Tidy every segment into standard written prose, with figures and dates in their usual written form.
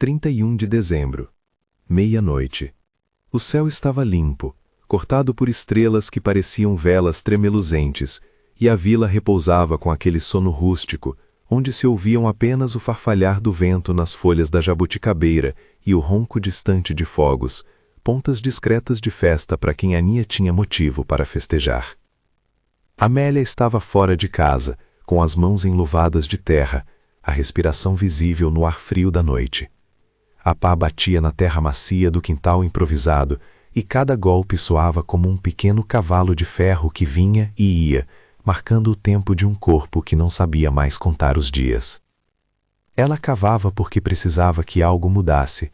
31 de dezembro. Meia-noite. O céu estava limpo, cortado por estrelas que pareciam velas tremeluzentes, e a vila repousava com aquele sono rústico, onde se ouviam apenas o farfalhar do vento nas folhas da jabuticabeira e o ronco distante de fogos, pontas discretas de festa para quem Aninha tinha motivo para festejar. Amélia estava fora de casa, com as mãos enluvadas de terra, a respiração visível no ar frio da noite. A pá batia na terra macia do quintal improvisado, e cada golpe soava como um pequeno cavalo de ferro que vinha e ia, marcando o tempo de um corpo que não sabia mais contar os dias. Ela cavava porque precisava que algo mudasse,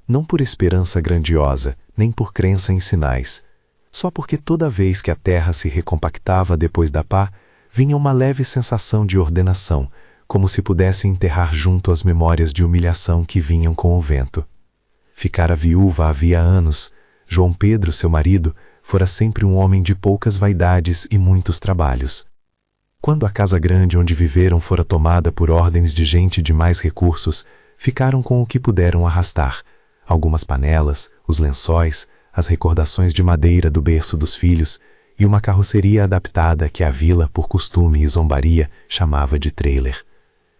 não por esperança grandiosa, nem por crença em sinais, só porque toda vez que a terra se recompactava depois da pá, vinha uma leve sensação de ordenação, como se pudesse enterrar junto as memórias de humilhação que vinham com o vento. Ficara viúva havia anos. João Pedro, seu marido, fora sempre um homem de poucas vaidades e muitos trabalhos. Quando a casa grande onde viveram fora tomada por ordens de gente de mais recursos, ficaram com o que puderam arrastar: algumas panelas, os lençóis, as recordações de madeira do berço dos filhos e uma carroceria adaptada que a vila, por costume e zombaria, chamava de trailer.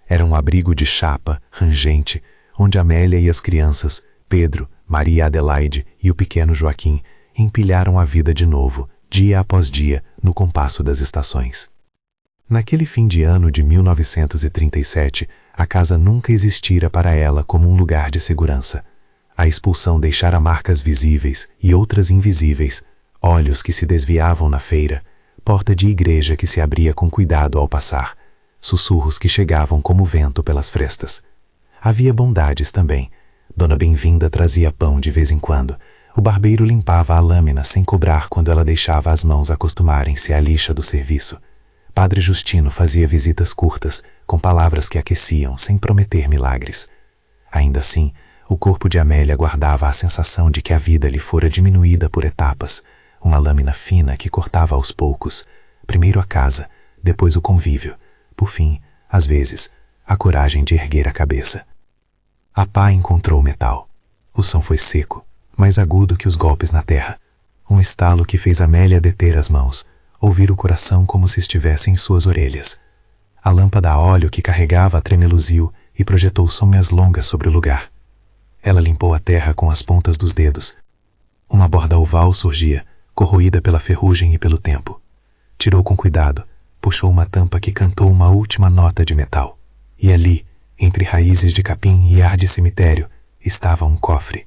Era um abrigo de chapa, rangente, onde Amélia e as crianças, Pedro, Maria Adelaide e o pequeno Joaquim, empilharam a vida de novo, dia após dia, no compasso das estações. Naquele fim de ano de 1937, a casa nunca existira para ela como um lugar de segurança. A expulsão deixara marcas visíveis e outras invisíveis, olhos que se desviavam na feira, porta de igreja que se abria com cuidado ao passar, sussurros que chegavam como vento pelas frestas. Havia bondades também. Dona Bem-vinda trazia pão de vez em quando. O barbeiro limpava a lâmina sem cobrar quando ela deixava as mãos acostumarem-se à lixa do serviço. Padre Justino fazia visitas curtas, com palavras que aqueciam, sem prometer milagres. Ainda assim, o corpo de Amélia guardava a sensação de que a vida lhe fora diminuída por etapas, uma lâmina fina que cortava aos poucos, primeiro a casa, depois o convívio, por fim, às vezes, a coragem de erguer a cabeça. A pá encontrou o metal. O som foi seco, mais agudo que os golpes na terra. Um estalo que fez Amélia deter as mãos, ouvir o coração como se estivesse em suas orelhas. A lâmpada a óleo que carregava tremeluziu e projetou sombras longas sobre o lugar. Ela limpou a terra com as pontas dos dedos. Uma borda oval surgia, corroída pela ferrugem e pelo tempo. Tirou com cuidado, puxou uma tampa que cantou uma última nota de metal. E ali, entre raízes de capim e ar de cemitério, estava um cofre.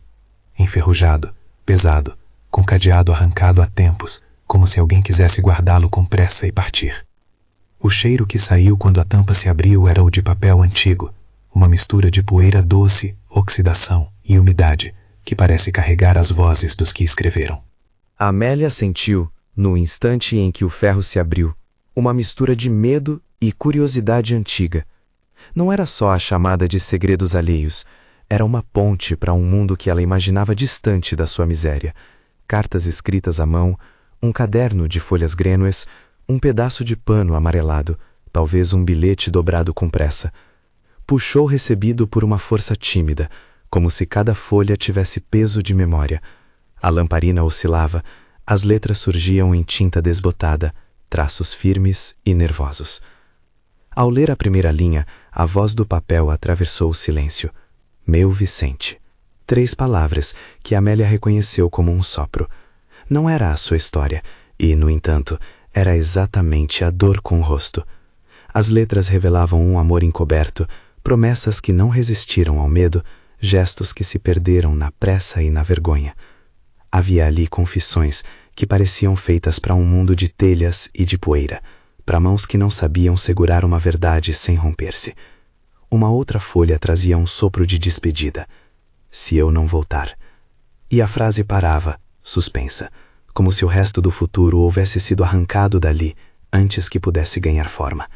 Enferrujado, pesado, com cadeado arrancado há tempos, como se alguém quisesse guardá-lo com pressa e partir. O cheiro que saiu quando a tampa se abriu era o de papel antigo, uma mistura de poeira doce, oxidação e umidade, que parece carregar as vozes dos que escreveram. Amélia sentiu, no instante em que o ferro se abriu, uma mistura de medo e curiosidade antiga. Não era só a chamada de segredos alheios, era uma ponte para um mundo que ela imaginava distante da sua miséria. Cartas escritas à mão, um caderno de folhas grênues, um pedaço de pano amarelado, talvez um bilhete dobrado com pressa. Puxou recebido por uma força tímida, como se cada folha tivesse peso de memória. A lamparina oscilava, as letras surgiam em tinta desbotada, traços firmes e nervosos. Ao ler a primeira linha, a voz do papel atravessou o silêncio. Meu Vicente. 3 palavras que Amélia reconheceu como um sopro. Não era a sua história, e, no entanto, era exatamente a dor com o rosto. As letras revelavam um amor encoberto, promessas que não resistiram ao medo, gestos que se perderam na pressa e na vergonha. Havia ali confissões que pareciam feitas para um mundo de telhas e de poeira, para mãos que não sabiam segurar uma verdade sem romper-se. Uma outra folha trazia um sopro de despedida. Se eu não voltar. E a frase parava, suspensa, como se o resto do futuro houvesse sido arrancado dali antes que pudesse ganhar forma.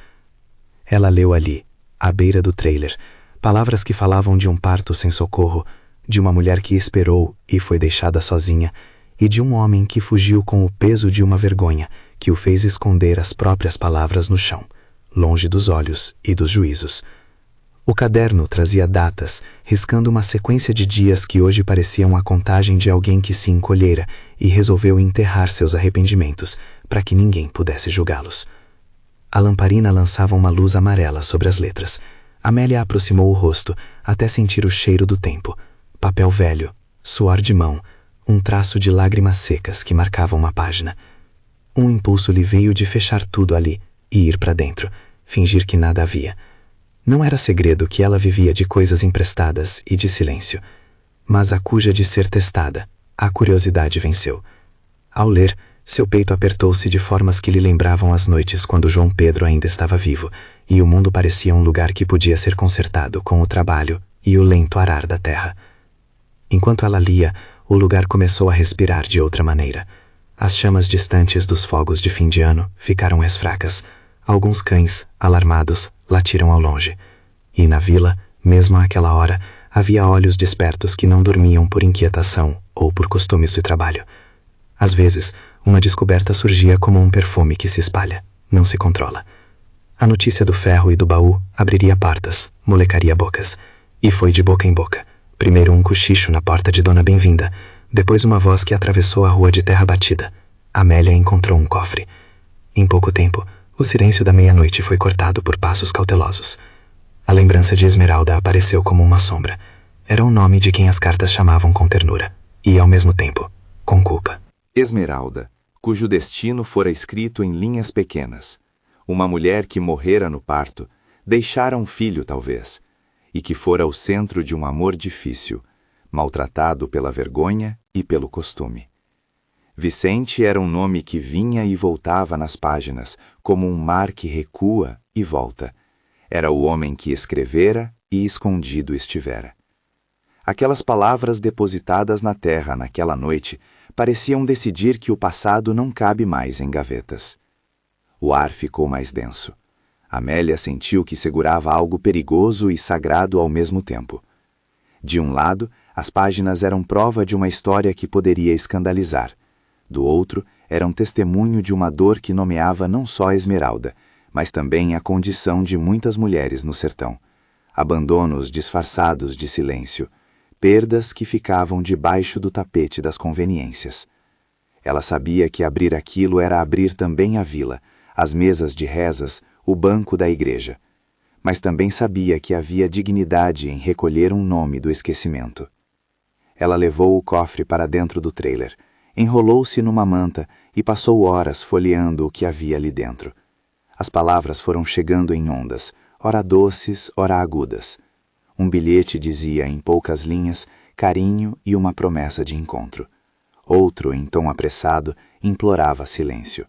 Ela leu ali, à beira do trailer, palavras que falavam de um parto sem socorro, de uma mulher que esperou e foi deixada sozinha, e de um homem que fugiu com o peso de uma vergonha que o fez esconder as próprias palavras no chão, longe dos olhos e dos juízos. O caderno trazia datas, riscando uma sequência de dias que hoje pareciam a contagem de alguém que se encolhera e resolveu enterrar seus arrependimentos, para que ninguém pudesse julgá-los. A lamparina lançava uma luz amarela sobre as letras. Amélia aproximou o rosto, até sentir o cheiro do tempo. Papel velho, suor de mão, um traço de lágrimas secas que marcavam uma página. Um impulso lhe veio de fechar tudo ali e ir para dentro, fingir que nada havia. Não era segredo que ela vivia de coisas emprestadas e de silêncio. Mas a cuja de ser testada, a curiosidade venceu. Ao ler, seu peito apertou-se de formas que lhe lembravam as noites quando João Pedro ainda estava vivo, e o mundo parecia um lugar que podia ser consertado com o trabalho e o lento arar da terra. Enquanto ela lia, o lugar começou a respirar de outra maneira. As chamas distantes dos fogos de fim de ano ficaram mais fracas. Alguns cães, alarmados, latiram ao longe. E na vila, mesmo àquela hora, havia olhos despertos que não dormiam por inquietação ou por costumes de trabalho. Às vezes, uma descoberta surgia como um perfume que se espalha, não se controla. A notícia do ferro e do baú abriria portas, molecaria bocas. E foi de boca em boca. Primeiro um cochicho na porta de Dona Bem-vinda, depois uma voz que atravessou a rua de terra batida. Amélia encontrou um cofre. Em pouco tempo, o silêncio da meia-noite foi cortado por passos cautelosos. A lembrança de Esmeralda apareceu como uma sombra. Era o nome de quem as cartas chamavam com ternura, e ao mesmo tempo, com culpa. Esmeralda, cujo destino fora escrito em linhas pequenas. Uma mulher que morrera no parto, deixara um filho talvez, e que fora o centro de um amor difícil, maltratado pela vergonha e pelo costume. Vicente era um nome que vinha e voltava nas páginas, como um mar que recua e volta. Era o homem que escrevera e escondido estivera. Aquelas palavras depositadas na terra naquela noite pareciam decidir que o passado não cabe mais em gavetas. O ar ficou mais denso. Amélia sentiu que segurava algo perigoso e sagrado ao mesmo tempo. De um lado, as páginas eram prova de uma história que poderia escandalizar. Do outro, eram testemunho de uma dor que nomeava não só Esmeralda, mas também a condição de muitas mulheres no sertão. Abandonos disfarçados de silêncio, perdas que ficavam debaixo do tapete das conveniências. Ela sabia que abrir aquilo era abrir também a vila, as mesas de rezas, o banco da igreja. Mas também sabia que havia dignidade em recolher um nome do esquecimento. Ela levou o cofre para dentro do trailer, enrolou-se numa manta e passou horas folheando o que havia ali dentro. As palavras foram chegando em ondas, ora doces, ora agudas. Um bilhete dizia em poucas linhas carinho e uma promessa de encontro. Outro, em tom apressado, implorava silêncio.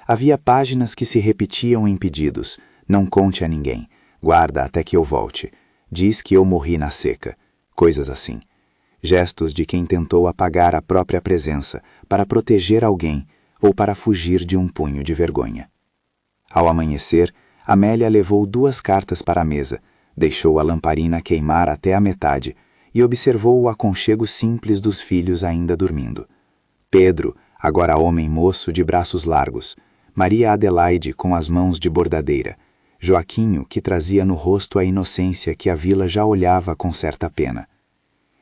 Havia páginas que se repetiam em pedidos: não conte a ninguém, guarda até que eu volte, diz que eu morri na seca, coisas assim. Gestos de quem tentou apagar a própria presença para proteger alguém ou para fugir de um punho de vergonha. Ao amanhecer, Amélia levou 2 cartas para a mesa, deixou a lamparina queimar até a metade e observou o aconchego simples dos filhos ainda dormindo. Pedro, agora homem moço de braços largos, Maria Adelaide com as mãos de bordadeira, Joaquinho que trazia no rosto a inocência que a vila já olhava com certa pena.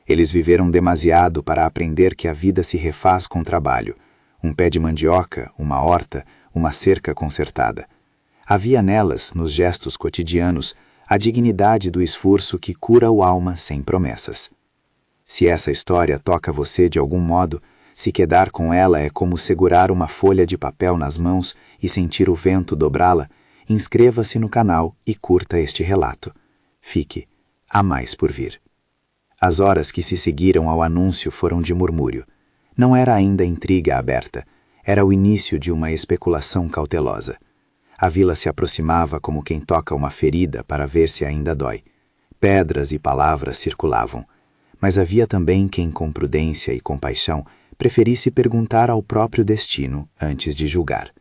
Eles viveram demasiado para aprender que a vida se refaz com trabalho, um pé de mandioca, uma horta, uma cerca consertada. Havia nelas, nos gestos cotidianos, a dignidade do esforço que cura o alma sem promessas. Se essa história toca você de algum modo, se quedar com ela é como segurar uma folha de papel nas mãos e sentir o vento dobrá-la, inscreva-se no canal e curta este relato. Fique, há mais por vir. As horas que se seguiram ao anúncio foram de murmúrio. Não era ainda intriga aberta, era o início de uma especulação cautelosa. A vila se aproximava como quem toca uma ferida para ver se ainda dói. Pedras e palavras circulavam, mas havia também quem, com prudência e compaixão, preferisse perguntar ao próprio destino antes de julgar.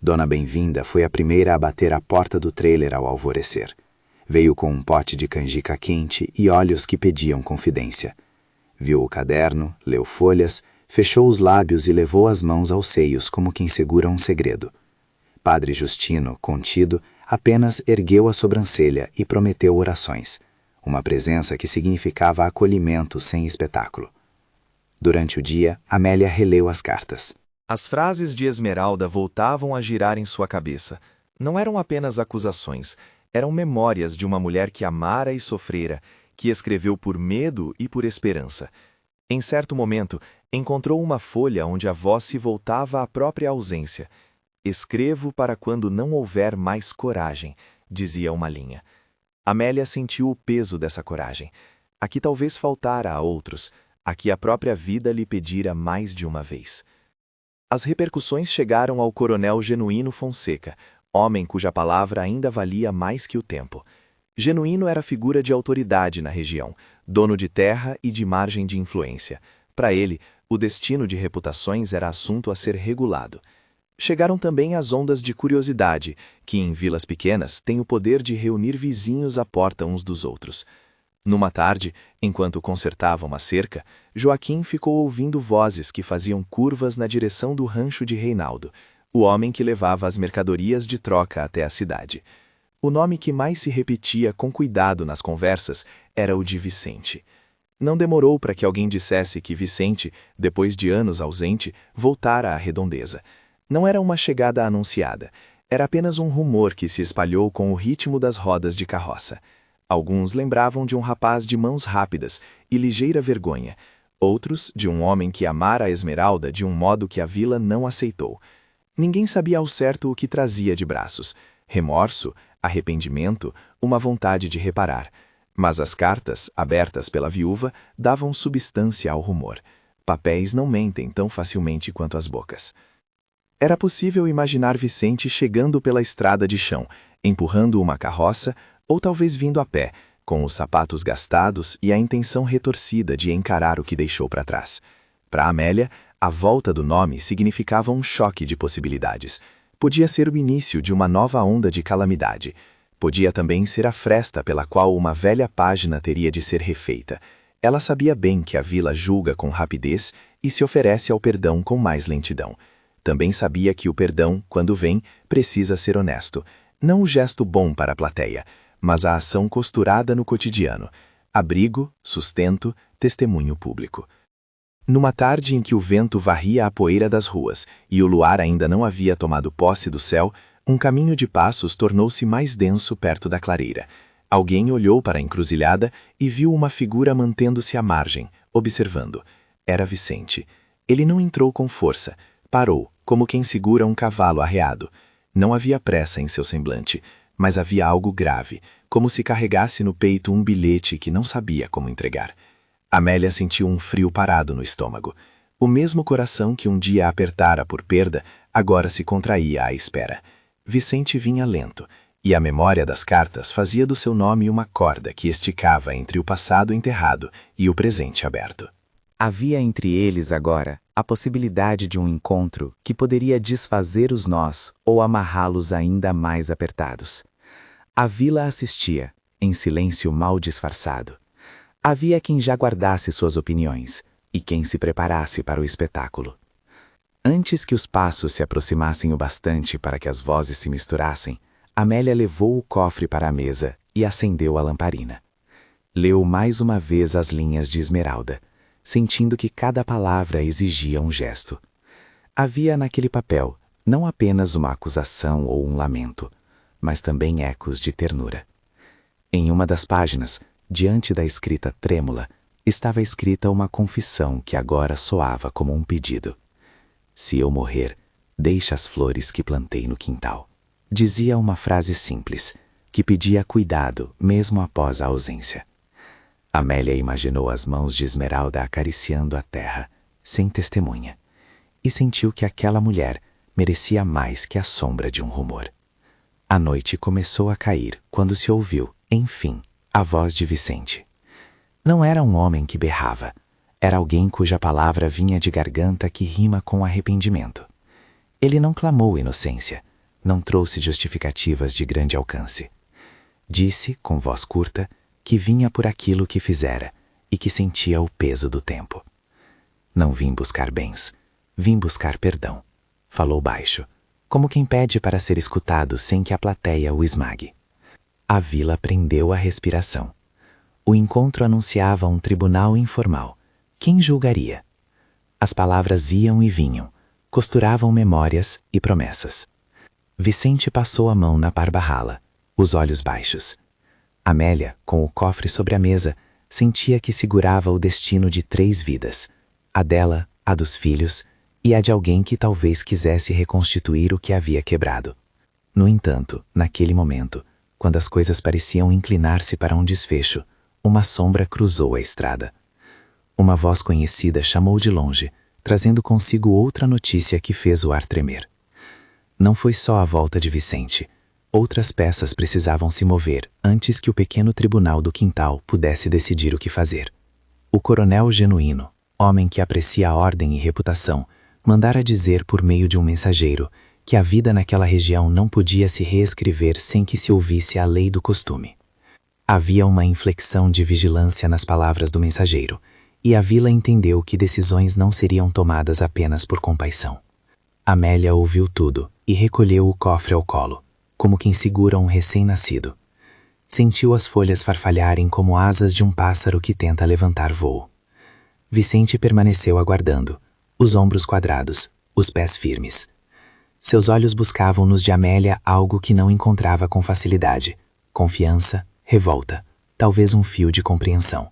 Dona Bem-vinda foi a primeira a bater à porta do trailer ao alvorecer. Veio com um pote de canjica quente e olhos que pediam confidência. Viu o caderno, leu folhas, fechou os lábios e levou as mãos aos seios como quem segura um segredo. Padre Justino, contido, apenas ergueu a sobrancelha e prometeu orações, uma presença que significava acolhimento sem espetáculo. Durante o dia, Amélia releu as cartas. As frases de Esmeralda voltavam a girar em sua cabeça. Não eram apenas acusações, eram memórias de uma mulher que amara e sofrera, que escreveu por medo e por esperança. Em certo momento, encontrou uma folha onde a voz se voltava à própria ausência. Escrevo para quando não houver mais coragem, dizia uma linha. Amélia sentiu o peso dessa coragem. Aqui talvez faltara a outros, aqui a própria vida lhe pedira mais de uma vez. As repercussões chegaram ao coronel Genuíno Fonseca, homem cuja palavra ainda valia mais que o tempo. Genuíno era figura de autoridade na região, dono de terra e de margem de influência. Para ele, o destino de reputações era assunto a ser regulado. Chegaram também as ondas de curiosidade, que em vilas pequenas têm o poder de reunir vizinhos à porta uns dos outros. Numa tarde, enquanto consertava uma cerca, Joaquim ficou ouvindo vozes que faziam curvas na direção do rancho de Reinaldo, o homem que levava as mercadorias de troca até a cidade. O nome que mais se repetia com cuidado nas conversas era o de Vicente. Não demorou para que alguém dissesse que Vicente, depois de anos ausente, voltara à redondeza. Não era uma chegada anunciada, era apenas um rumor que se espalhou com o ritmo das rodas de carroça. Alguns lembravam de um rapaz de mãos rápidas e ligeira vergonha, outros de um homem que amara a Esmeralda de um modo que a vila não aceitou. Ninguém sabia ao certo o que trazia de braços: remorso, arrependimento, uma vontade de reparar. Mas as cartas, abertas pela viúva, davam substância ao rumor. Papéis não mentem tão facilmente quanto as bocas. Era possível imaginar Vicente chegando pela estrada de chão, empurrando uma carroça, ou talvez vindo a pé, com os sapatos gastados e a intenção retorcida de encarar o que deixou para trás. Para Amélia, a volta do nome significava um choque de possibilidades. Podia ser o início de uma nova onda de calamidade. Podia também ser a fresta pela qual uma velha página teria de ser refeita. Ela sabia bem que a vila julga com rapidez e se oferece ao perdão com mais lentidão. Também sabia que o perdão, quando vem, precisa ser honesto. Não o gesto bom para a plateia, mas a ação costurada no cotidiano. Abrigo, sustento, testemunho público. Numa tarde em que o vento varria a poeira das ruas e o luar ainda não havia tomado posse do céu, um caminho de passos tornou-se mais denso perto da clareira. Alguém olhou para a encruzilhada e viu uma figura mantendo-se à margem, observando. Era Vicente. Ele não entrou com força. Parou, como quem segura um cavalo arreado. Não havia pressa em seu semblante, mas havia algo grave, como se carregasse no peito um bilhete que não sabia como entregar. Amélia sentiu um frio parado no estômago. O mesmo coração que um dia apertara por perda, agora se contraía à espera. Vicente vinha lento, e a memória das cartas fazia do seu nome uma corda que esticava entre o passado enterrado e o presente aberto. Havia entre eles agora a possibilidade de um encontro que poderia desfazer os nós ou amarrá-los ainda mais apertados. A vila assistia, em silêncio mal disfarçado. Havia quem já guardasse suas opiniões e quem se preparasse para o espetáculo. Antes que os passos se aproximassem o bastante para que as vozes se misturassem, Amélia levou o cofre para a mesa e acendeu a lamparina. Leu mais uma vez as linhas de Esmeralda, sentindo que cada palavra exigia um gesto. Havia naquele papel não apenas uma acusação ou um lamento, mas também ecos de ternura. Em uma das páginas, diante da escrita trêmula, estava escrita uma confissão que agora soava como um pedido. Se eu morrer, deixa as flores que plantei no quintal. Dizia uma frase simples, que pedia cuidado mesmo após a ausência. Amélia imaginou as mãos de Esmeralda acariciando a terra, sem testemunha, e sentiu que aquela mulher merecia mais que a sombra de um rumor. A noite começou a cair quando se ouviu, enfim, a voz de Vicente. Não era um homem que berrava, era alguém cuja palavra vinha de garganta que rima com arrependimento. Ele não clamou inocência, não trouxe justificativas de grande alcance. Disse, com voz curta, que vinha por aquilo que fizera e que sentia o peso do tempo. Não vim buscar bens, vim buscar perdão. Falou baixo, como quem pede para ser escutado sem que a plateia o esmague. A vila prendeu a respiração. O encontro anunciava um tribunal informal. Quem julgaria? As palavras iam e vinham, costuravam memórias e promessas. Vicente passou a mão na barba rala, os olhos baixos. Amélia, com o cofre sobre a mesa, sentia que segurava o destino de 3 vidas: a dela, a dos filhos e a de alguém que talvez quisesse reconstituir o que havia quebrado. No entanto, naquele momento, quando as coisas pareciam inclinar-se para um desfecho, uma sombra cruzou a estrada. Uma voz conhecida chamou de longe, trazendo consigo outra notícia que fez o ar tremer. Não foi só a volta de Vicente. Outras peças precisavam se mover antes que o pequeno tribunal do quintal pudesse decidir o que fazer. O coronel Genuíno, homem que aprecia a ordem e reputação, mandara dizer por meio de um mensageiro que a vida naquela região não podia se reescrever sem que se ouvisse a lei do costume. Havia uma inflexão de vigilância nas palavras do mensageiro, e a vila entendeu que decisões não seriam tomadas apenas por compaixão. Amélia ouviu tudo e recolheu o cofre ao colo, como quem segura um recém-nascido. Sentiu as folhas farfalharem como asas de um pássaro que tenta levantar voo. Vicente permaneceu aguardando, os ombros quadrados, os pés firmes. Seus olhos buscavam nos de Amélia algo que não encontrava com facilidade: confiança, revolta, talvez um fio de compreensão.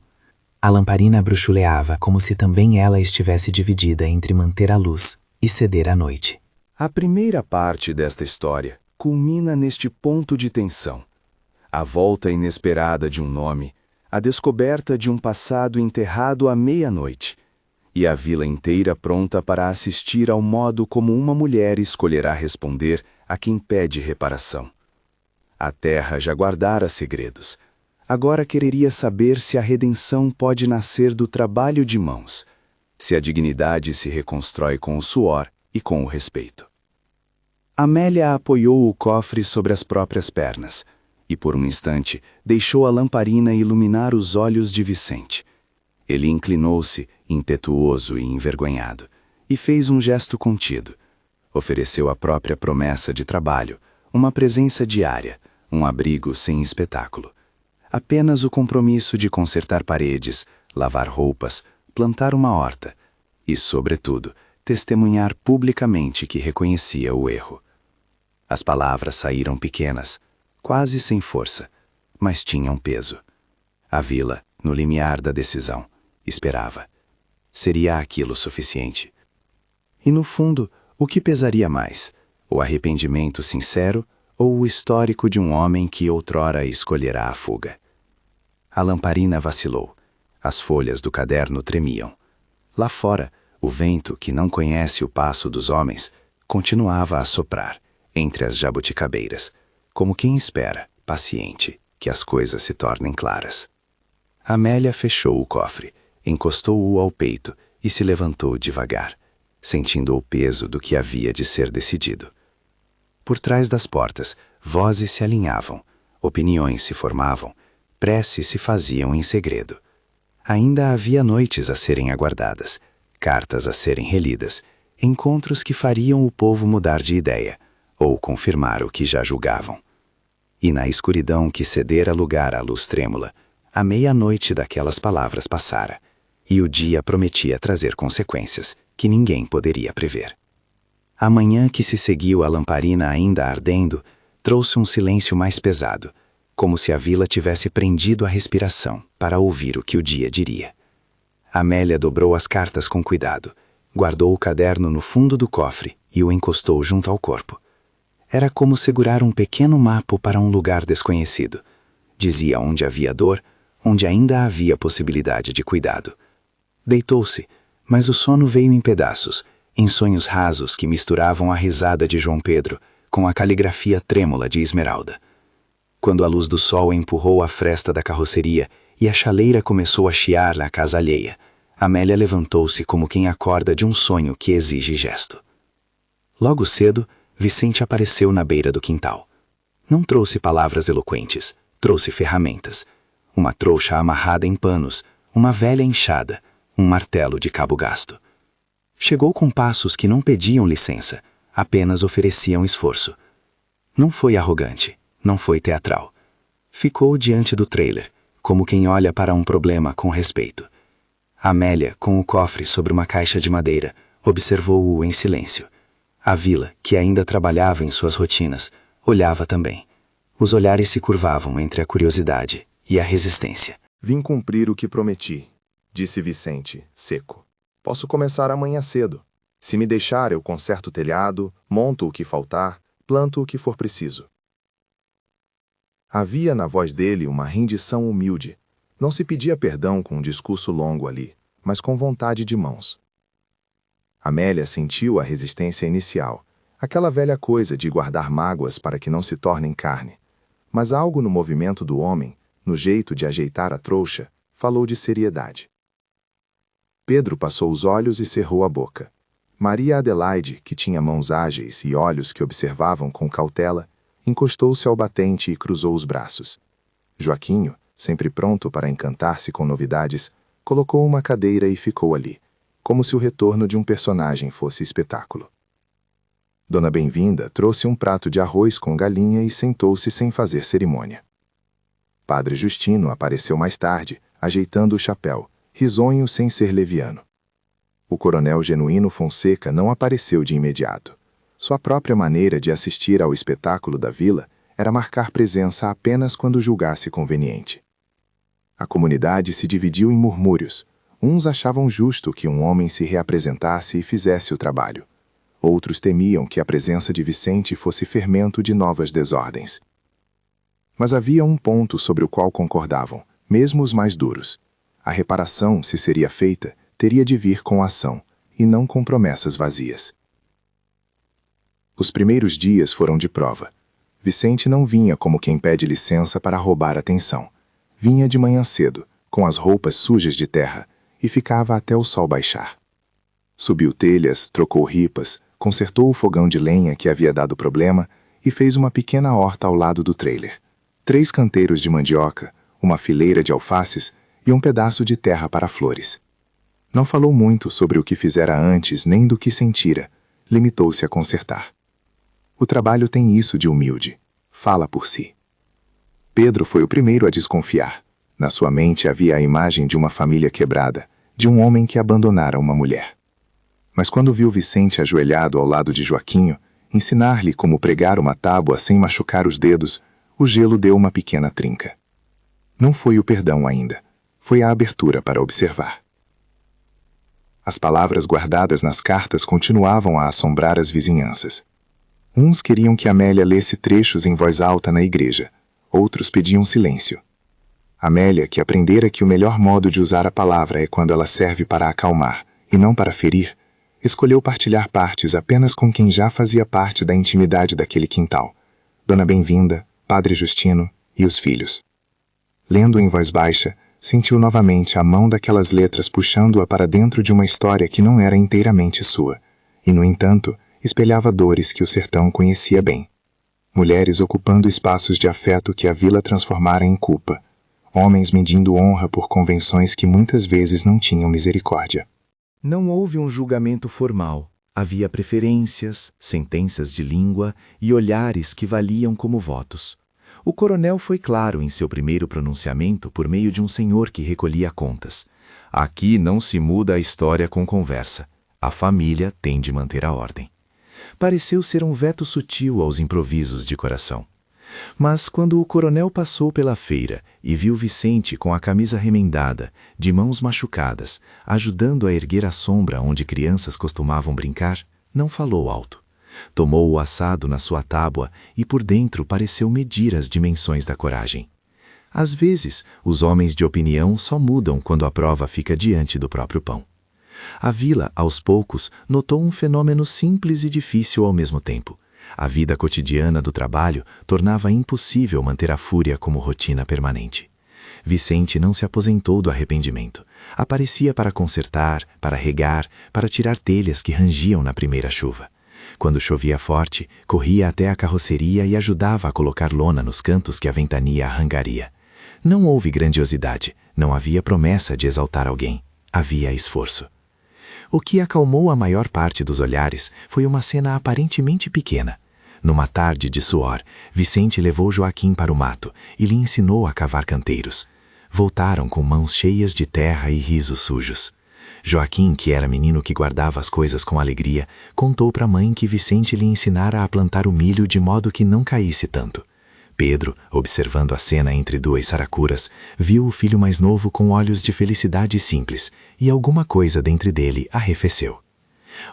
A lamparina bruxuleava como se também ela estivesse dividida entre manter a luz e ceder à noite. A primeira parte desta história culmina neste ponto de tensão. A volta inesperada de um nome, a descoberta de um passado enterrado à meia-noite, e a vila inteira pronta para assistir ao modo como uma mulher escolherá responder a quem pede reparação. A terra já guardara segredos. Agora quereria saber se a redenção pode nascer do trabalho de mãos, se a dignidade se reconstrói com o suor e com o respeito. Amélia apoiou o cofre sobre as próprias pernas e, por um instante, deixou a lamparina iluminar os olhos de Vicente. Ele inclinou-se, impetuoso e envergonhado, e fez um gesto contido. Ofereceu a própria promessa de trabalho, uma presença diária, um abrigo sem espetáculo. Apenas o compromisso de consertar paredes, lavar roupas, plantar uma horta e, sobretudo, testemunhar publicamente que reconhecia o erro. As palavras saíram pequenas, quase sem força, mas tinham peso. A vila, no limiar da decisão, esperava. Seria aquilo suficiente? E no fundo, o que pesaria mais? O arrependimento sincero ou o histórico de um homem que outrora escolherá a fuga? A lamparina vacilou. As folhas do caderno tremiam. Lá fora, o vento, que não conhece o passo dos homens, continuava a soprar entre as jabuticabeiras, como quem espera, paciente, que as coisas se tornem claras. Amélia fechou o cofre, encostou-o ao peito e se levantou devagar, sentindo o peso do que havia de ser decidido. Por trás das portas, vozes se alinhavam, opiniões se formavam, preces se faziam em segredo. Ainda havia noites a serem aguardadas, cartas a serem relidas, encontros que fariam o povo mudar de ideia, ou confirmar o que já julgavam. E na escuridão que cedera lugar à luz trêmula, a meia-noite daquelas palavras passara, e o dia prometia trazer consequências que ninguém poderia prever. A manhã que se seguiu à lamparina ainda ardendo, trouxe um silêncio mais pesado, como se a vila tivesse prendido a respiração para ouvir o que o dia diria. Amélia dobrou as cartas com cuidado, guardou o caderno no fundo do cofre e o encostou junto ao corpo. Era como segurar um pequeno mapa para um lugar desconhecido. Dizia onde havia dor, onde ainda havia possibilidade de cuidado. Deitou-se, mas o sono veio em pedaços, em sonhos rasos que misturavam a risada de João Pedro com a caligrafia trêmula de Esmeralda. Quando a luz do sol empurrou a fresta da carroceria e a chaleira começou a chiar na casa alheia, Amélia levantou-se como quem acorda de um sonho que exige gesto. Logo cedo, Vicente apareceu na beira do quintal. Não trouxe palavras eloquentes, trouxe ferramentas. Uma trouxa amarrada em panos, uma velha enxada, um martelo de cabo gasto. Chegou com passos que não pediam licença, apenas ofereciam esforço. Não foi arrogante, não foi teatral. Ficou diante do trailer, como quem olha para um problema com respeito. Amélia, com o cofre sobre uma caixa de madeira, observou-o em silêncio. A Vila, que ainda trabalhava em suas rotinas, olhava também. Os olhares se curvavam entre a curiosidade e a resistência. Vim cumprir o que prometi, disse Vicente, seco. Posso começar amanhã cedo. Se me deixar, eu conserto o telhado, monto o que faltar, planto o que for preciso. Havia na voz dele uma rendição humilde. Não se pedia perdão com um discurso longo ali, mas com vontade de mãos. Amélia sentiu a resistência inicial, aquela velha coisa de guardar mágoas para que não se tornem carne. Mas algo no movimento do homem, no jeito de ajeitar a trouxa, falou de seriedade. Pedro passou os olhos e cerrou a boca. Maria Adelaide, que tinha mãos ágeis e olhos que observavam com cautela, encostou-se ao batente e cruzou os braços. Joaquinho, sempre pronto para encantar-se com novidades, colocou uma cadeira e ficou ali, como se o retorno de um personagem fosse espetáculo. Dona Bem-vinda trouxe um prato de arroz com galinha e sentou-se sem fazer cerimônia. Padre Justino apareceu mais tarde, ajeitando o chapéu, risonho sem ser leviano. O coronel Genuíno Fonseca não apareceu de imediato. Sua própria maneira de assistir ao espetáculo da vila era marcar presença apenas quando julgasse conveniente. A comunidade se dividiu em murmúrios. Uns achavam justo que um homem se reapresentasse e fizesse o trabalho. Outros temiam que a presença de Vicente fosse fermento de novas desordens. Mas havia um ponto sobre o qual concordavam, mesmo os mais duros. A reparação, se seria feita, teria de vir com ação, e não com promessas vazias. Os primeiros dias foram de prova. Vicente não vinha como quem pede licença para roubar atenção. Vinha de manhã cedo, com as roupas sujas de terra, e ficava até o sol baixar. Subiu telhas, trocou ripas, consertou o fogão de lenha que havia dado problema e fez uma pequena horta ao lado do trailer. 3 canteiros de mandioca, uma fileira de alfaces e um pedaço de terra para flores. Não falou muito sobre o que fizera antes nem do que sentira, limitou-se a consertar. O trabalho tem isso de humilde, fala por si. Pedro foi o primeiro a desconfiar. Na sua mente havia a imagem de uma família quebrada, de um homem que abandonara uma mulher. Mas quando viu Vicente ajoelhado ao lado de Joaquinho, ensinar-lhe como pregar uma tábua sem machucar os dedos, o gelo deu uma pequena trinca. Não foi o perdão ainda, foi a abertura para observar. As palavras guardadas nas cartas continuavam a assombrar as vizinhanças. Uns queriam que Amélia lesse trechos em voz alta na igreja, outros pediam silêncio. Amélia, que aprendera que o melhor modo de usar a palavra é quando ela serve para acalmar e não para ferir, escolheu partilhar partes apenas com quem já fazia parte da intimidade daquele quintal, Dona Bem-vinda, Padre Justino e os filhos. Lendo em voz baixa, sentiu novamente a mão daquelas letras puxando-a para dentro de uma história que não era inteiramente sua, e, no entanto, espelhava dores que o sertão conhecia bem. Mulheres ocupando espaços de afeto que a vila transformara em culpa, homens medindo honra por convenções que muitas vezes não tinham misericórdia. Não houve um julgamento formal. Havia preferências, sentenças de língua e olhares que valiam como votos. O coronel foi claro em seu primeiro pronunciamento por meio de um senhor que recolhia contas. Aqui não se muda a história com conversa. A família tem de manter a ordem. Pareceu ser um veto sutil aos improvisos de coração. Mas quando o coronel passou pela feira e viu Vicente com a camisa remendada, de mãos machucadas, ajudando a erguer a sombra onde crianças costumavam brincar, não falou alto. Tomou o assado na sua tábua e por dentro pareceu medir as dimensões da coragem. Às vezes, os homens de opinião só mudam quando a prova fica diante do próprio pão. A vila, aos poucos, notou um fenômeno simples e difícil ao mesmo tempo. A vida cotidiana do trabalho tornava impossível manter a fúria como rotina permanente. Vicente não se aposentou do arrependimento. Aparecia para consertar, para regar, para tirar telhas que rangiam na primeira chuva. Quando chovia forte, corria até a carroceria e ajudava a colocar lona nos cantos que a ventania arrancaria. Não houve grandiosidade, não havia promessa de exaltar alguém. Havia esforço. O que acalmou a maior parte dos olhares foi uma cena aparentemente pequena. Numa tarde de suor, Vicente levou Joaquim para o mato e lhe ensinou a cavar canteiros. Voltaram com mãos cheias de terra e risos sujos. Joaquim, que era menino que guardava as coisas com alegria, contou para a mãe que Vicente lhe ensinara a plantar o milho de modo que não caísse tanto. Pedro, observando a cena entre duas saracuras, viu o filho mais novo com olhos de felicidade simples, e alguma coisa dentro dele arrefeceu.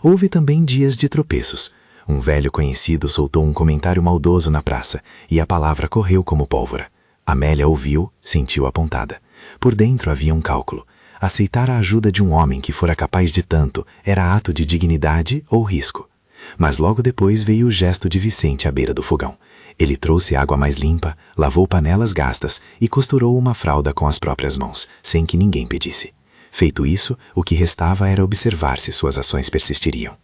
Houve também dias de tropeços. Um velho conhecido soltou um comentário maldoso na praça, e a palavra correu como pólvora. Amélia ouviu, sentiu a pontada. Por dentro havia um cálculo. Aceitar a ajuda de um homem que fora capaz de tanto era ato de dignidade ou risco. Mas logo depois veio o gesto de Vicente à beira do fogão. Ele trouxe água mais limpa, lavou panelas gastas e costurou uma fralda com as próprias mãos, sem que ninguém pedisse. Feito isso, o que restava era observar se suas ações persistiriam.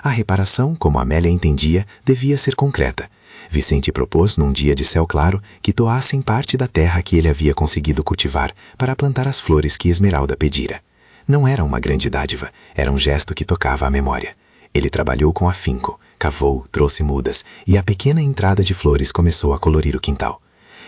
A reparação, como Amélia entendia, devia ser concreta. Vicente propôs, num dia de céu claro, que doassem parte da terra que ele havia conseguido cultivar para plantar as flores que Esmeralda pedira. Não era uma grande dádiva, era um gesto que tocava a memória. Ele trabalhou com afinco, cavou, trouxe mudas, e a pequena entrada de flores começou a colorir o quintal.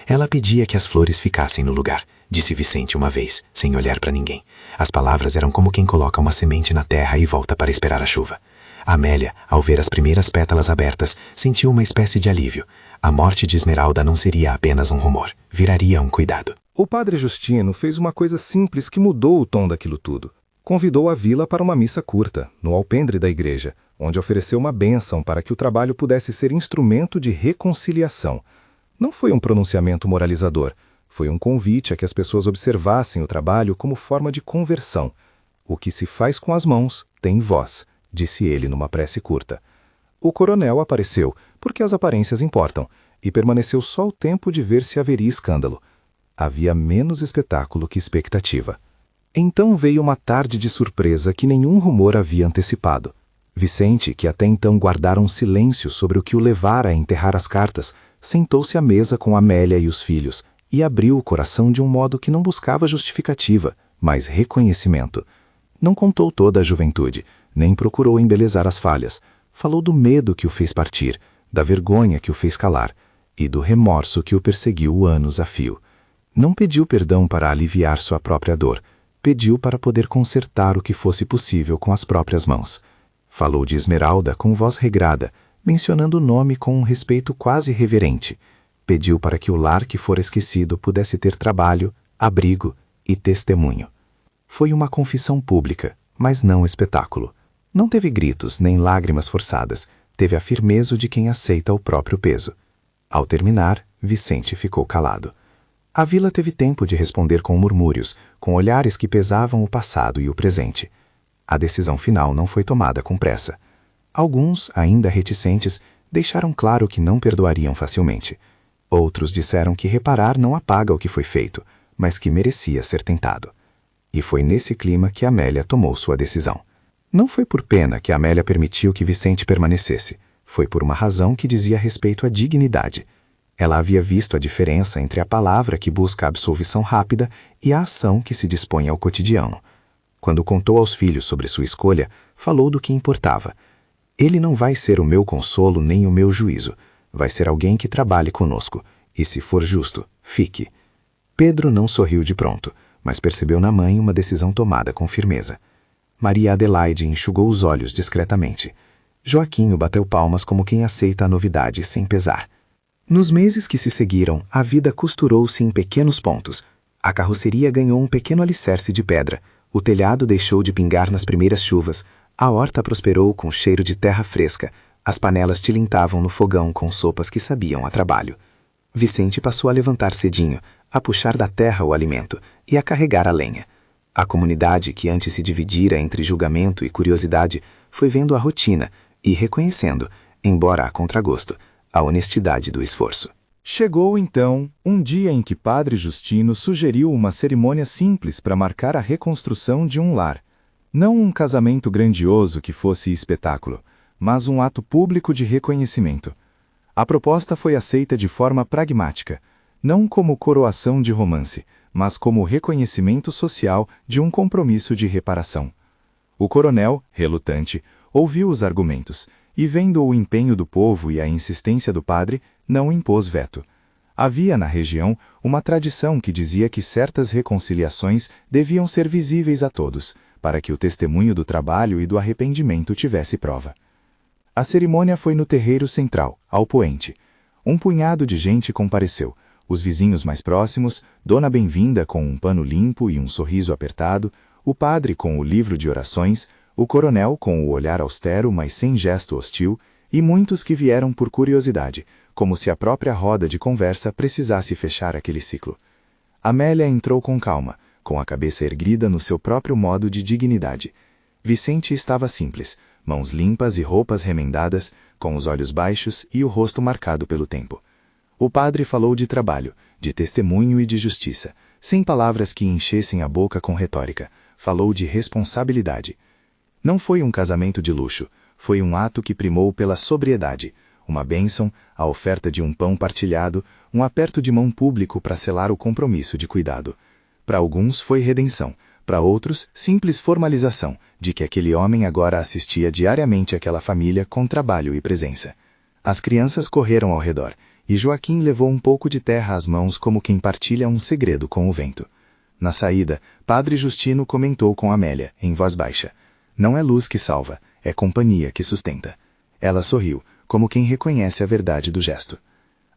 Ela pedia que as flores ficassem no lugar, disse Vicente uma vez, sem olhar para ninguém. As palavras eram como quem coloca uma semente na terra e volta para esperar a chuva. Amélia, ao ver as primeiras pétalas abertas, sentiu uma espécie de alívio. A morte de Esmeralda não seria apenas um rumor, viraria um cuidado. O padre Justino fez uma coisa simples que mudou o tom daquilo tudo. Convidou a vila para uma missa curta, no alpendre da igreja, onde ofereceu uma bênção para que o trabalho pudesse ser instrumento de reconciliação. Não foi um pronunciamento moralizador, foi um convite a que as pessoas observassem o trabalho como forma de conversão. O que se faz com as mãos tem voz, disse ele numa prece curta. O coronel apareceu, porque as aparências importam, e permaneceu só o tempo de ver se haveria escândalo. Havia menos espetáculo que expectativa. Então veio uma tarde de surpresa que nenhum rumor havia antecipado. Vicente, que até então guardara um silêncio sobre o que o levara a enterrar as cartas, sentou-se à mesa com Amélia e os filhos e abriu o coração de um modo que não buscava justificativa, mas reconhecimento. Não contou toda a juventude, nem procurou embelezar as falhas. Falou do medo que o fez partir, da vergonha que o fez calar e do remorso que o perseguiu anos a fio. Não pediu perdão para aliviar sua própria dor. Pediu para poder consertar o que fosse possível com as próprias mãos. Falou de Esmeralda com voz regrada, mencionando o nome com um respeito quase reverente. Pediu para que o lar que fora esquecido pudesse ter trabalho, abrigo e testemunho. Foi uma confissão pública, mas não espetáculo. Não teve gritos nem lágrimas forçadas, teve a firmeza de quem aceita o próprio peso. Ao terminar, Vicente ficou calado. A vila teve tempo de responder com murmúrios, com olhares que pesavam o passado e o presente. A decisão final não foi tomada com pressa. Alguns, ainda reticentes, deixaram claro que não perdoariam facilmente. Outros disseram que reparar não apaga o que foi feito, mas que merecia ser tentado. E foi nesse clima que Amélia tomou sua decisão. Não foi por pena que Amélia permitiu que Vicente permanecesse. Foi por uma razão que dizia respeito à dignidade. Ela havia visto a diferença entre a palavra que busca a absolvição rápida e a ação que se dispõe ao cotidiano. Quando contou aos filhos sobre sua escolha, falou do que importava. Ele não vai ser o meu consolo nem o meu juízo. Vai ser alguém que trabalhe conosco. E se for justo, fique. Pedro não sorriu de pronto, mas percebeu na mãe uma decisão tomada com firmeza. Maria Adelaide enxugou os olhos discretamente. Joaquim bateu palmas como quem aceita a novidade sem pesar. Nos meses que se seguiram, a vida costurou-se em pequenos pontos. A carroceria ganhou um pequeno alicerce de pedra, o telhado deixou de pingar nas primeiras chuvas, a horta prosperou com cheiro de terra fresca, as panelas tilintavam no fogão com sopas que sabiam a trabalho. Vicente passou a levantar cedinho, a puxar da terra o alimento e a carregar a lenha. A comunidade, que antes se dividira entre julgamento e curiosidade, foi vendo a rotina e reconhecendo, embora a contragosto, a honestidade do esforço. Chegou, então, um dia em que Padre Justino sugeriu uma cerimônia simples para marcar a reconstrução de um lar. Não um casamento grandioso que fosse espetáculo, mas um ato público de reconhecimento. A proposta foi aceita de forma pragmática, não como coroação de romance, mas como reconhecimento social de um compromisso de reparação. O coronel, relutante, ouviu os argumentos e, vendo o empenho do povo e a insistência do padre, não impôs veto. Havia na região uma tradição que dizia que certas reconciliações deviam ser visíveis a todos, para que o testemunho do trabalho e do arrependimento tivesse prova. A cerimônia foi no terreiro central, ao poente. Um punhado de gente compareceu, os vizinhos mais próximos, Dona Bem-vinda com um pano limpo e um sorriso apertado, o padre com o livro de orações, o coronel com o olhar austero, mas sem gesto hostil, e muitos que vieram por curiosidade, como se a própria roda de conversa precisasse fechar aquele ciclo. Amélia entrou com calma, com a cabeça erguida no seu próprio modo de dignidade. Vicente estava simples, mãos limpas e roupas remendadas, com os olhos baixos e o rosto marcado pelo tempo. O padre falou de trabalho, de testemunho e de justiça, sem palavras que enchessem a boca com retórica. Falou de responsabilidade. Não foi um casamento de luxo, foi um ato que primou pela sobriedade, uma bênção, a oferta de um pão partilhado, um aperto de mão público para selar o compromisso de cuidado. Para alguns foi redenção, para outros, simples formalização de que aquele homem agora assistia diariamente àquela família com trabalho e presença. As crianças correram ao redor, e Joaquim levou um pouco de terra às mãos como quem partilha um segredo com o vento. Na saída, Padre Justino comentou com Amélia, em voz baixa: "Não é luz que salva, é companhia que sustenta." Ela sorriu, como quem reconhece a verdade do gesto.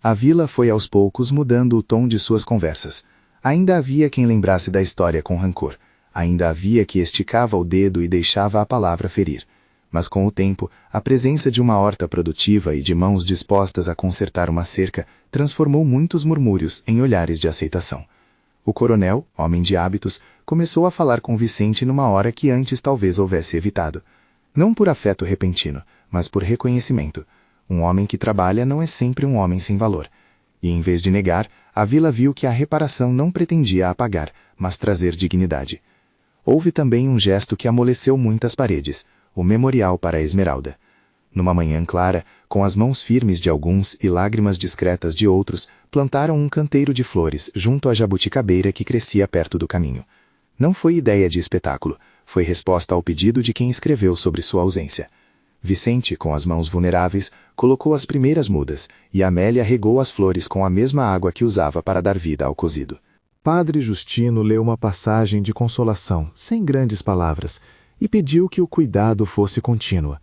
A vila foi aos poucos mudando o tom de suas conversas. Ainda havia quem lembrasse da história com rancor. Ainda havia que esticava o dedo e deixava a palavra ferir. Mas com o tempo, a presença de uma horta produtiva e de mãos dispostas a consertar uma cerca transformou muitos murmúrios em olhares de aceitação. O coronel, homem de hábitos, começou a falar com Vicente numa hora que antes talvez houvesse evitado. Não por afeto repentino, mas por reconhecimento. Um homem que trabalha não é sempre um homem sem valor. E em vez de negar, a vila viu que a reparação não pretendia apagar, mas trazer dignidade. Houve também um gesto que amoleceu muitas paredes, o memorial para a Esmeralda. Numa manhã clara, com as mãos firmes de alguns e lágrimas discretas de outros, plantaram um canteiro de flores junto à jabuticabeira que crescia perto do caminho. Não foi ideia de espetáculo, foi resposta ao pedido de quem escreveu sobre sua ausência. Vicente, com as mãos vulneráveis, colocou as primeiras mudas, e Amélia regou as flores com a mesma água que usava para dar vida ao cozido. Padre Justino leu uma passagem de consolação, sem grandes palavras, e pediu que o cuidado fosse contínuo.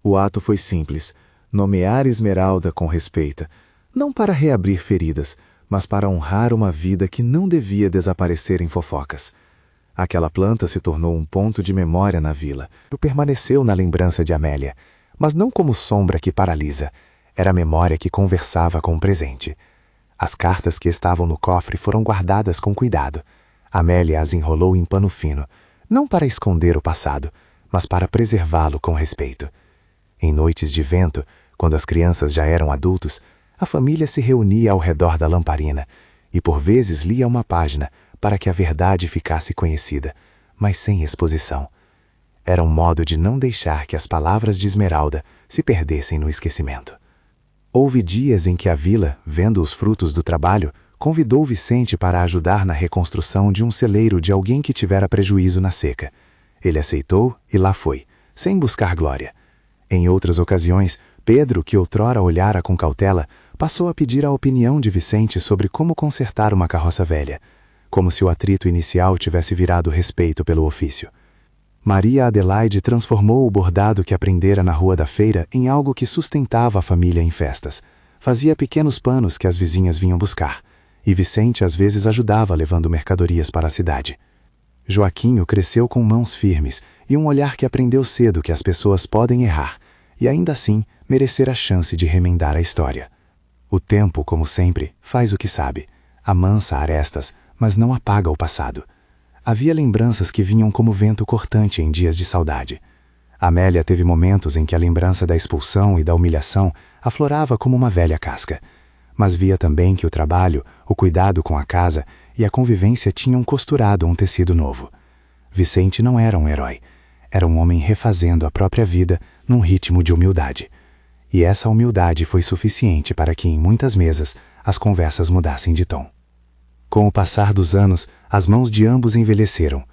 O ato foi simples, nomear Esmeralda com respeito, não para reabrir feridas, mas para honrar uma vida que não devia desaparecer em fofocas. Aquela planta se tornou um ponto de memória na vila. Permaneceu na lembrança de Amélia, mas não como sombra que paralisa. Era a memória que conversava com o presente. As cartas que estavam no cofre foram guardadas com cuidado. Amélia as enrolou em pano fino, não para esconder o passado, mas para preservá-lo com respeito. Em noites de vento, quando as crianças já eram adultos, a família se reunia ao redor da lamparina e por vezes lia uma página para que a verdade ficasse conhecida, mas sem exposição. Era um modo de não deixar que as palavras de Esmeralda se perdessem no esquecimento. Houve dias em que a vila, vendo os frutos do trabalho, convidou Vicente para ajudar na reconstrução de um celeiro de alguém que tivera prejuízo na seca. Ele aceitou e lá foi, sem buscar glória. Em outras ocasiões, Pedro, que outrora olhara com cautela, passou a pedir a opinião de Vicente sobre como consertar uma carroça velha, como se o atrito inicial tivesse virado respeito pelo ofício. Maria Adelaide transformou o bordado que aprendera na rua da feira em algo que sustentava a família em festas. Fazia pequenos panos que as vizinhas vinham buscar, e Vicente às vezes ajudava levando mercadorias para a cidade. Joaquinho cresceu com mãos firmes e um olhar que aprendeu cedo que as pessoas podem errar, e ainda assim merecer a chance de remendar a história. O tempo, como sempre, faz o que sabe, amansa arestas, mas não apaga o passado. Havia lembranças que vinham como vento cortante em dias de saudade. Amélia teve momentos em que a lembrança da expulsão e da humilhação aflorava como uma velha casca, mas via também que o trabalho, o cuidado com a casa e a convivência tinham costurado um tecido novo. Vicente não era um herói, era um homem refazendo a própria vida num ritmo de humildade. E essa humildade foi suficiente para que, em muitas mesas, as conversas mudassem de tom. Com o passar dos anos, as mãos de ambos envelheceram.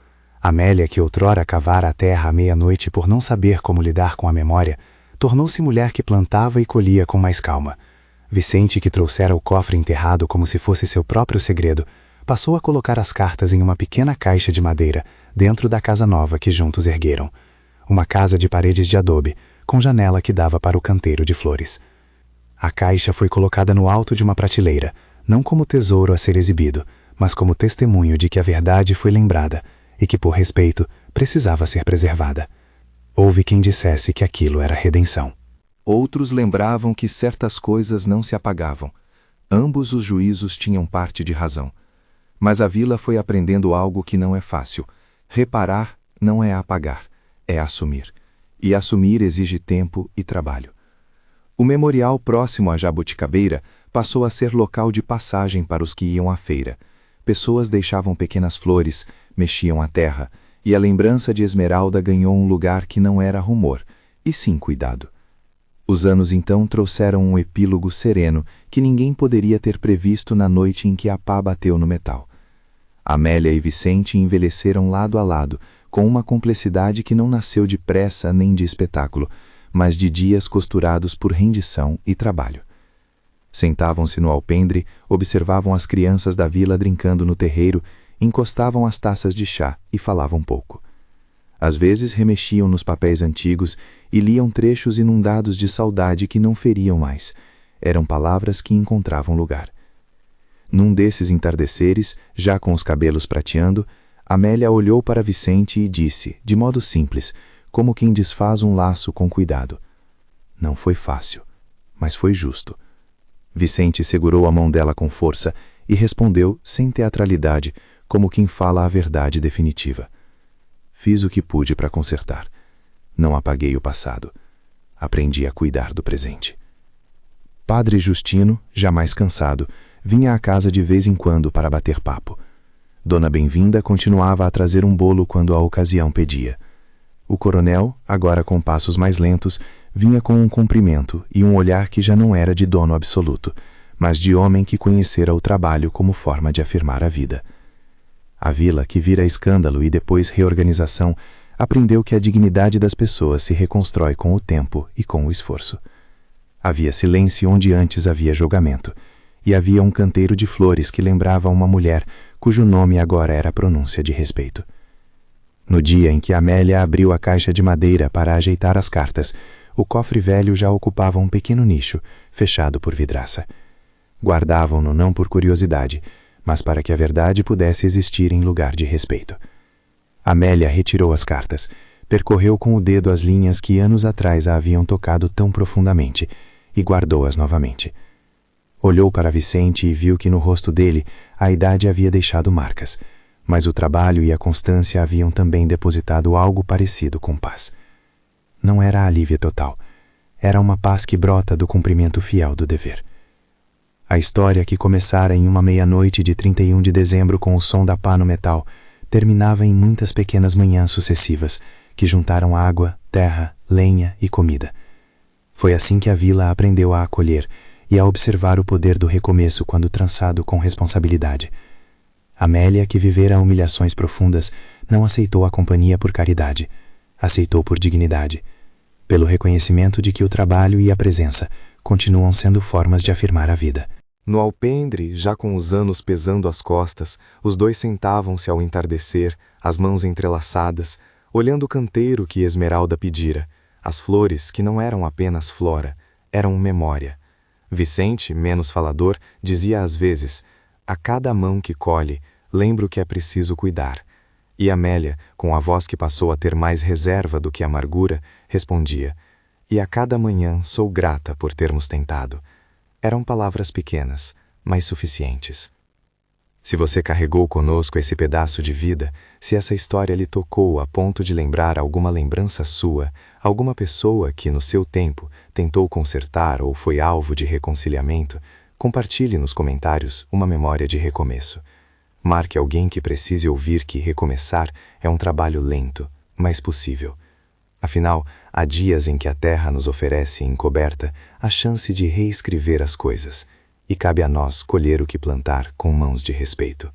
Amélia, que outrora cavara a terra à meia-noite por não saber como lidar com a memória, tornou-se mulher que plantava e colhia com mais calma. Vicente, que trouxera o cofre enterrado como se fosse seu próprio segredo, passou a colocar as cartas em uma pequena caixa de madeira dentro da casa nova que juntos ergueram. Uma casa de paredes de adobe, com janela que dava para o canteiro de flores. A caixa foi colocada no alto de uma prateleira, não como tesouro a ser exibido, mas como testemunho de que a verdade foi lembrada e que, por respeito, precisava ser preservada. Houve quem dissesse que aquilo era redenção. Outros lembravam que certas coisas não se apagavam. Ambos os juízos tinham parte de razão. Mas a vila foi aprendendo algo que não é fácil. Reparar não é apagar, é assumir. E assumir exige tempo e trabalho. O memorial próximo à Jabuticabeira passou a ser local de passagem para os que iam à feira. Pessoas deixavam pequenas flores, mexiam a terra, e a lembrança de Esmeralda ganhou um lugar que não era rumor, e sim cuidado. Os anos então trouxeram um epílogo sereno que ninguém poderia ter previsto na noite em que a pá bateu no metal. Amélia e Vicente envelheceram lado a lado, com uma complexidade que não nasceu de pressa nem de espetáculo, mas de dias costurados por rendição e trabalho. Sentavam-se no alpendre, observavam as crianças da vila brincando no terreiro, encostavam as taças de chá e falavam pouco. Às vezes remexiam nos papéis antigos e liam trechos inundados de saudade que não feriam mais. Eram palavras que encontravam lugar. Num desses entardeceres, já com os cabelos prateando, Amélia olhou para Vicente e disse, de modo simples, como quem desfaz um laço com cuidado: "Não foi fácil, mas foi justo." Vicente segurou a mão dela com força e respondeu, sem teatralidade, como quem fala a verdade definitiva: "Fiz o que pude para consertar. Não apaguei o passado. Aprendi a cuidar do presente." Padre Justino, já mais cansado, vinha à casa de vez em quando para bater papo. Dona Bem-vinda continuava a trazer um bolo quando a ocasião pedia. O coronel, agora com passos mais lentos, vinha com um cumprimento e um olhar que já não era de dono absoluto, mas de homem que conhecera o trabalho como forma de afirmar a vida. A vila, que vira escândalo e depois reorganização, aprendeu que a dignidade das pessoas se reconstrói com o tempo e com o esforço. Havia silêncio onde antes havia julgamento, e havia um canteiro de flores que lembrava uma mulher cujo nome agora era pronúncia de respeito. No dia em que Amélia abriu a caixa de madeira para ajeitar as cartas, o cofre velho já ocupava um pequeno nicho, fechado por vidraça. Guardavam-no não por curiosidade, mas para que a verdade pudesse existir em lugar de respeito. Amélia retirou as cartas, percorreu com o dedo as linhas que anos atrás a haviam tocado tão profundamente, e guardou-as novamente. Olhou para Vicente e viu que no rosto dele a idade havia deixado marcas, mas o trabalho e a constância haviam também depositado algo parecido com paz. Não era alívio total, era uma paz que brota do cumprimento fiel do dever. A história, que começara em uma meia-noite de 31 de dezembro com o som da pá no metal, terminava em muitas pequenas manhãs sucessivas, que juntaram água, terra, lenha e comida. Foi assim que a vila aprendeu a acolher e a observar o poder do recomeço quando trançado com responsabilidade. Amélia, que vivera humilhações profundas, não aceitou a companhia por caridade, aceitou por dignidade, pelo reconhecimento de que o trabalho e a presença continuam sendo formas de afirmar a vida. No alpendre, já com os anos pesando as costas, os dois sentavam-se ao entardecer, as mãos entrelaçadas, olhando o canteiro que Esmeralda pedira, as flores que não eram apenas flora, eram memória. Vicente, menos falador, dizia às vezes: "A cada mão que colhe, lembro que é preciso cuidar." E Amélia, com a voz que passou a ter mais reserva do que amargura, respondia: "E a cada manhã sou grata por termos tentado." Eram palavras pequenas, mas suficientes. Se você carregou conosco esse pedaço de vida, se essa história lhe tocou a ponto de lembrar alguma lembrança sua, alguma pessoa que, no seu tempo, tentou consertar ou foi alvo de reconciliamento, compartilhe nos comentários uma memória de recomeço. Marque alguém que precise ouvir que recomeçar é um trabalho lento, mas possível. Afinal, há dias em que a terra nos oferece encoberta a chance de reescrever as coisas, e cabe a nós colher o que plantar com mãos de respeito.